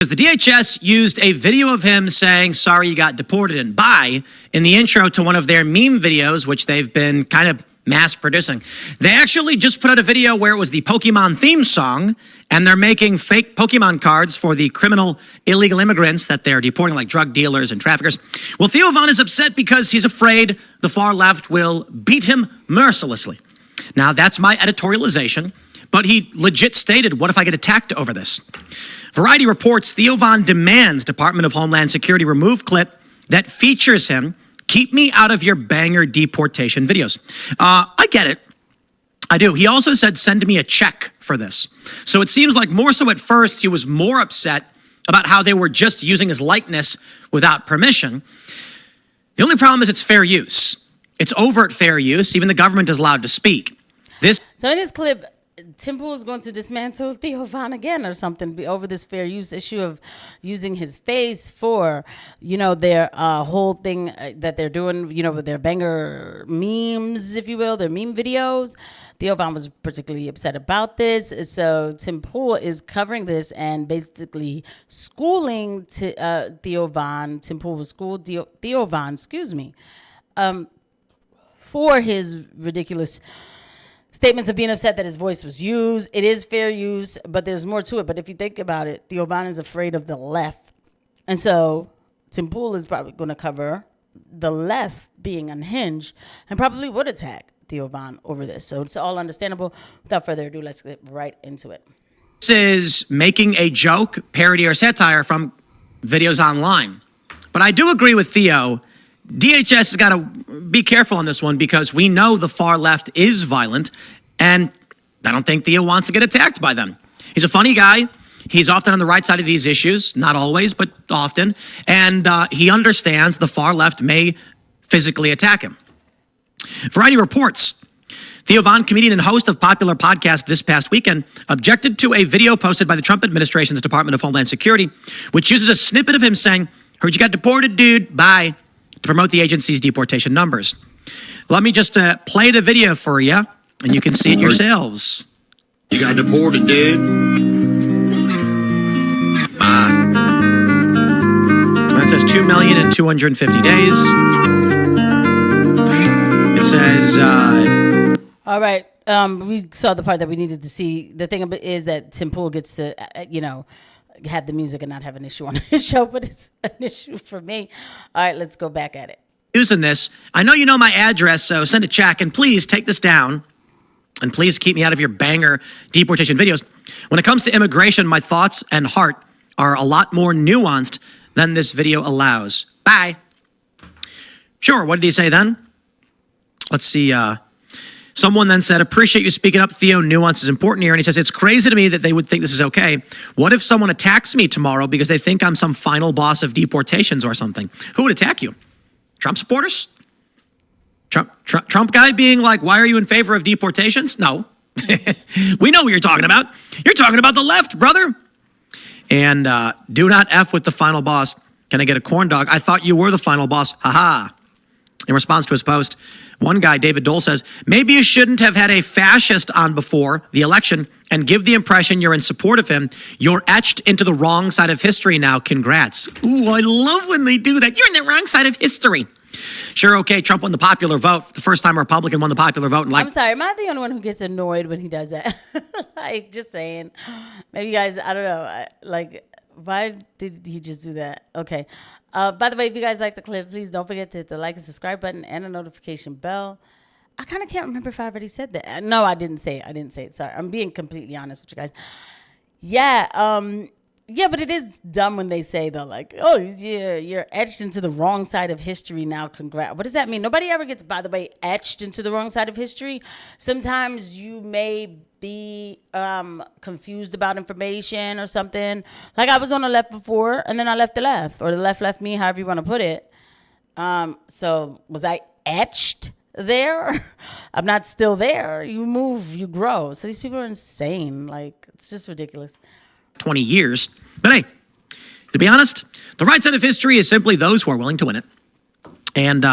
Because the DHS used a video of him saying, sorry you got deported, and bye, in the intro to one of their meme videos, which they've been kind of mass producing. They actually just put out a video where it was the Pokemon theme song, and they're making fake Pokemon cards for the criminal illegal immigrants that they're deporting, like drug dealers and traffickers. Well, Theo Von is upset because he's afraid the far left will beat him mercilessly. Now, that's my editorialization, but he legit stated, what if I get attacked over this? Variety reports Theo Von demands Department of Homeland Security remove clip that features him. Keep me out of your banger deportation videos. I get it. I do. He also said, send me a check for this. So it seems like more so at first, he was more upset about how they were just using his likeness without permission. The only problem is it's fair use. It's overt fair use. Even the government is allowed to speak. So in this clip, Tim Pool is going to dismantle Theo Von again or something over this fair use issue of using his face for, their whole thing that they're doing, with their banger memes, if you will, their meme videos. Theo Von was particularly upset about this. So Tim Pool is covering this and basically schooling Theo Von. Tim Pool was schooled Theo Von, for his ridiculous statements of being upset that his voice was used. It is fair use, but there's more to it. But if you think about it, Theo Von is afraid of the left. And so Tim Pool is probably going to cover the left being unhinged and probably would attack Theo Von over this. So it's all understandable. Without further ado, let's get right into it. This is making a joke, parody, or satire from videos online. But I do agree with Theo. DHS has got to be careful on this one because we know the far left is violent, and I don't think Theo wants to get attacked by them. He's a funny guy. He's often on the right side of these issues, not always, but often, and he understands the far left may physically attack him. Variety reports Theo Von, comedian and host of popular podcast This Past Weekend, objected to a video posted by the Trump administration's Department of Homeland Security, which uses a snippet of him saying, heard you got deported, dude, bye, to promote the agency's deportation numbers. Let me just play the video for you, and you can see it yourselves. You got deported, dude. Bye. It says 2,250 days. It says... All right. We saw the part that we needed to see. The thing is that Tim Pool gets to, have the music and not have an issue on his show, but it's an issue for me. All right, let's go back at it. Using this, I know you know my address, so send a check, and please take this down, and please keep me out of your banger deportation videos. When it comes to immigration, my thoughts and heart are a lot more nuanced than this video allows. Bye. Sure, what did he say then? Let's see. Someone then said, appreciate you speaking up, Theo. Nuance is important here. And he says, it's crazy to me that they would think this is okay. What if someone attacks me tomorrow because they think I'm some final boss of deportations or something? Who would attack you? Trump supporters? Trump guy being like, why are you in favor of deportations? No. We know what you're talking about. You're talking about the left, brother. And do not F with the final boss. Can I get a corn dog? I thought you were the final boss. Ha-ha. In response to his post, one guy, David Dole, says, maybe you shouldn't have had a fascist on before the election and give the impression you're in support of him. You're etched into the wrong side of history now. Congrats. Ooh, I love when they do that. You're in the wrong side of history. Sure, okay, Trump won the popular vote. The first time a Republican won the popular vote. I'm sorry, am I the only one who gets annoyed when he does that? Like, just saying. Maybe you guys, I don't know. Why did he just do that? Okay. By the way, if you guys like the clip, please don't forget to hit the like and subscribe button and the notification bell. I kind of can't remember if I already said that. No, I didn't say it. Sorry. I'm being completely honest with you guys. Yeah, but it is dumb when they say, though, like, oh, yeah, you're etched into the wrong side of history now. Congrats. What does that mean? Nobody ever gets, by the way, etched into the wrong side of history. Sometimes you may be confused about information or something. Like I was on the left before, and then I left the left, or the left left me, however you want to put it. So was I etched there? I'm not still there. You move, you grow. So these people are insane. Like, it's just ridiculous. 20 years. But hey, to be honest, the right side of history is simply those who are willing to win it. And,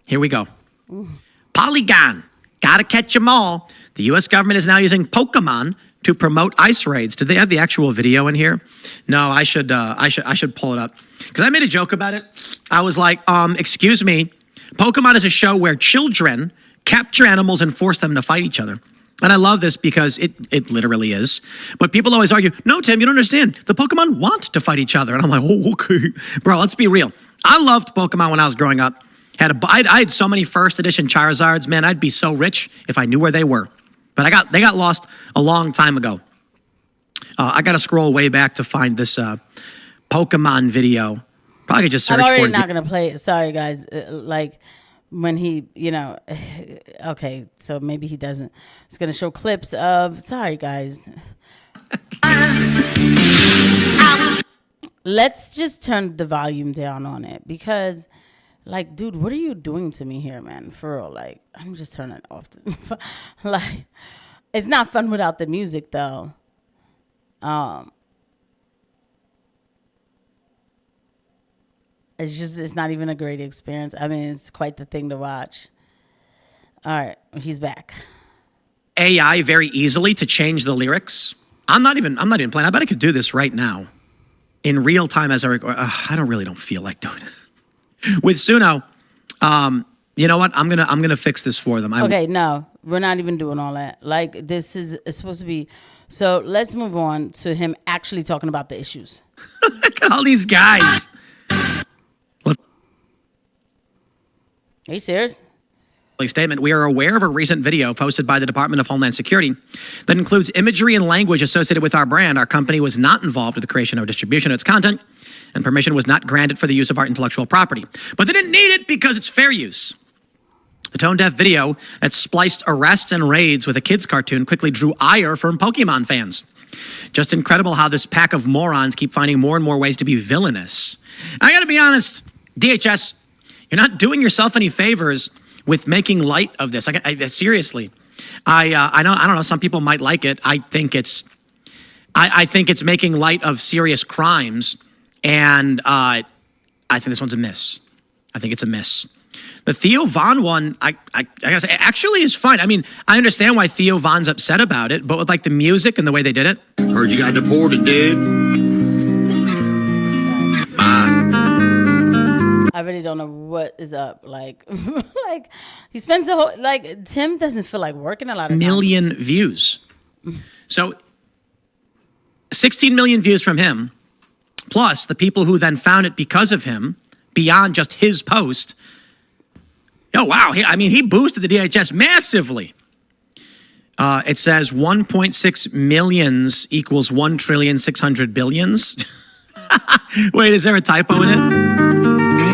here we go. Ooh. Polygon. Gotta catch them all. The U.S. government is now using Pokemon to promote ICE raids. Did they have the actual video in here? No, I should pull it up because I made a joke about it. I was like, excuse me, Pokemon is a show where children capture animals and force them to fight each other. And I love this because it literally is. But people always argue, no, Tim, you don't understand. The Pokemon want to fight each other. And I'm like, oh, okay. Bro, let's be real. I loved Pokemon when I was growing up. I had so many first edition Charizards, man. I'd be so rich if I knew where they were. But they got lost a long time ago. I got to scroll way back to find this Pokemon video. Probably could just search for it. I'm already not going to play it. Sorry, guys. When he, okay, so maybe he doesn't. It's going to show clips of, sorry, guys. Let's just turn the volume down on it because, like, dude, what are you doing to me here, man? For real, like, I'm just turning it off. Like, it's not fun without the music, though. It's not even a great experience. I mean, it's quite the thing to watch. All right, he's back. AI very easily to change the lyrics. I'm not even playing. I bet I could do this right now in real time as I record. I don't feel like doing it. With Suno, you know what? I'm gonna fix this for them. Okay, no, we're not even doing all that. Like, this is it's supposed to be. So let's move on to him actually talking about the issues. Look at all these guys. Are you serious? Statement. We are aware of a recent video posted by the Department of Homeland Security that includes imagery and language associated with our brand. Our company was not involved with the creation or distribution of its content, and permission was not granted for the use of our intellectual property. But they didn't need it because it's fair use. The tone-deaf video that spliced arrests and raids with a kid's cartoon quickly drew ire from Pokemon fans. Just incredible how this pack of morons keep finding more and more ways to be villainous. I gotta be honest, DHS, you're not doing yourself any favors with making light of this. Seriously, I don't know. Some people might like it. I think it's making light of serious crimes, and I think this one's a miss. I think it's a miss. The Theo Von one, I gotta say, actually is fine. I mean, I understand why Theo Von's upset about it, but with like the music and the way they did it. Heard you got deported, dude. Bye. I really don't know what is up. Like, like he spends the whole, like, Tim doesn't feel like working a lot of time. Million views. So 16 million views from him, plus the people who then found it because of him, beyond just his post. Oh, wow. He boosted the DHS massively. It says 1.6 millions equals 1,600 billions. Wait, is there a typo in it?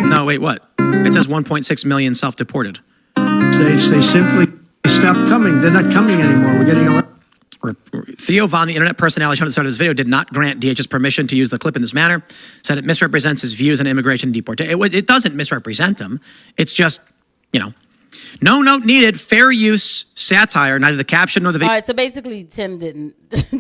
No, wait, what? It says 1.6 million self-deported. They simply stopped coming. They're not coming anymore. We're getting a Theo Von, the internet personality shown at the start of this video, did not grant DHS permission to use the clip in this manner. Said it misrepresents his views on immigration and deportation. It doesn't misrepresent him. It's just, no note needed. Fair use satire. Neither the caption nor the video. All right, so basically, Tim didn't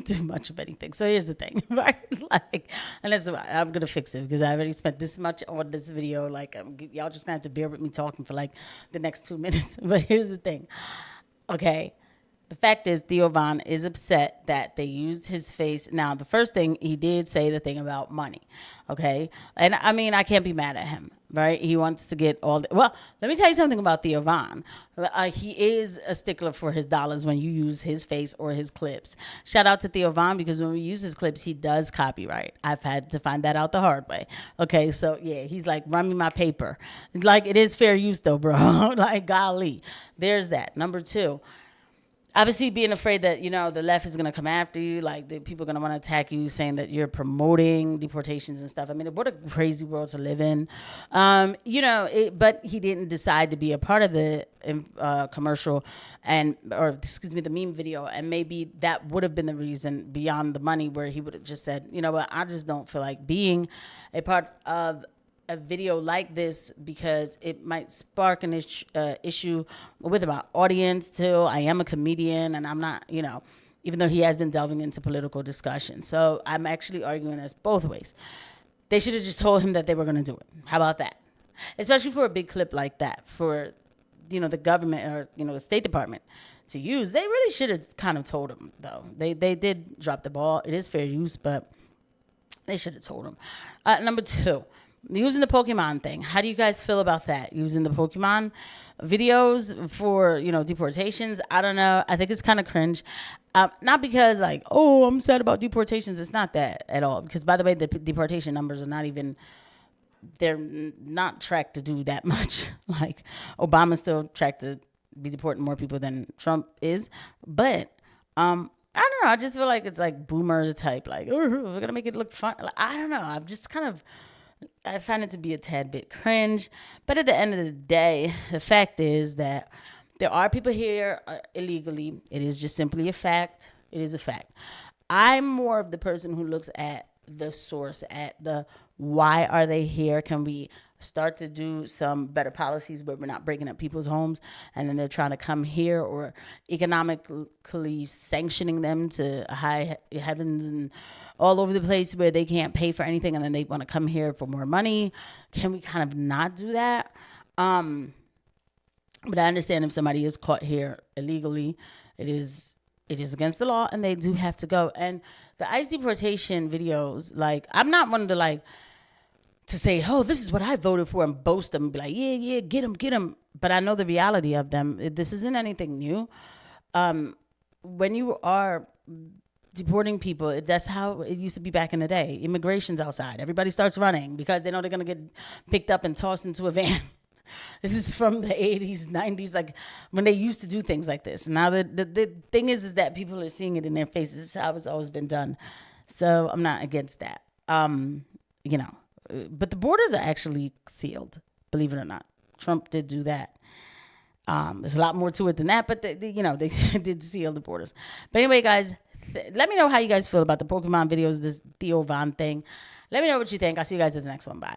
do much of anything. So here's the thing, right? Like, and that's why I'm gonna fix it because I already spent this much on this video. Like, y'all just gonna have to bear with me talking for like the next 2 minutes. But here's the thing, okay. The fact is, Theo Von is upset that they used his face. Now, the first thing, he did say the thing about money, okay? And, I mean, I can't be mad at him, right? He wants to get all the... Well, let me tell you something about Theo Von. He is a stickler for his dollars when you use his face or his clips. Shout out to Theo Von, because when we use his clips, he does copyright. I've had to find that out the hard way. Okay, so, yeah, he's like, run me my paper. Like, it is fair use, though, bro. Like, golly. There's that. Number two... Obviously, being afraid that, the left is going to come after you, like the people are going to want to attack you, saying that you're promoting deportations and stuff. I mean, what a crazy world to live in. But he didn't decide to be a part of the commercial the meme video. And maybe that would have been the reason beyond the money where he would have just said, you know what, I just don't feel like being a part of a video like this because it might spark an issue with my audience too. I am a comedian and I'm not, even though he has been delving into political discussion. So I'm actually arguing this both ways. They should have just told him that they were going to do it. How about that? Especially for a big clip like that, for, the government or, the State Department to use. They really should have kind of told him, though. They did drop the ball. It is fair use, but they should have told him. Number 2, using the Pokemon thing. How do you guys feel about that? Using the Pokemon videos for, deportations? I don't know. I think it's kind of cringe. Not because I'm sad about deportations. It's not that at all. Because, by the way, the deportation numbers are not even... They're not tracked to do that much. Like, Obama's still tracked to be deporting more people than Trump is. But, I don't know. I just feel like it's like boomer type. Like, we're going to make it look fun. Like, I don't know. I'm just I find it to be a tad bit cringe. But at the end of the day, the fact is that there are people here illegally. It is just simply a fact. It is a fact. I'm more of the person who looks at the source, at the why are they here? Can we start to do some better policies where we're not breaking up people's homes and then they're trying to come here, or economically sanctioning them to high heavens and all over the place where they can't pay for anything and then they want to come here for more money? Can we kind of not do that? But I understand if somebody is caught here illegally, it is against the law and they do have to go. And the ICE deportation videos, I'm not one to say, oh, this is what I voted for and boast them and be like, yeah, get them. But I know the reality of them. This isn't anything new. When you are deporting people, that's how it used to be back in the day. Immigration's outside. Everybody starts running because they know they're going to get picked up and tossed into a van. This is from the 80s, 90s, when they used to do things like this. Now, the thing is that people are seeing it in their faces. This is how it's always been done. So I'm not against that. But the borders are actually sealed, believe it or not. Trump did do that. There's a lot more to it than that, but they did seal the borders. But anyway, guys, let me know how you guys feel about the Pokemon videos, this Theo Von thing. Let me know what you think. I'll see you guys at the next one. Bye.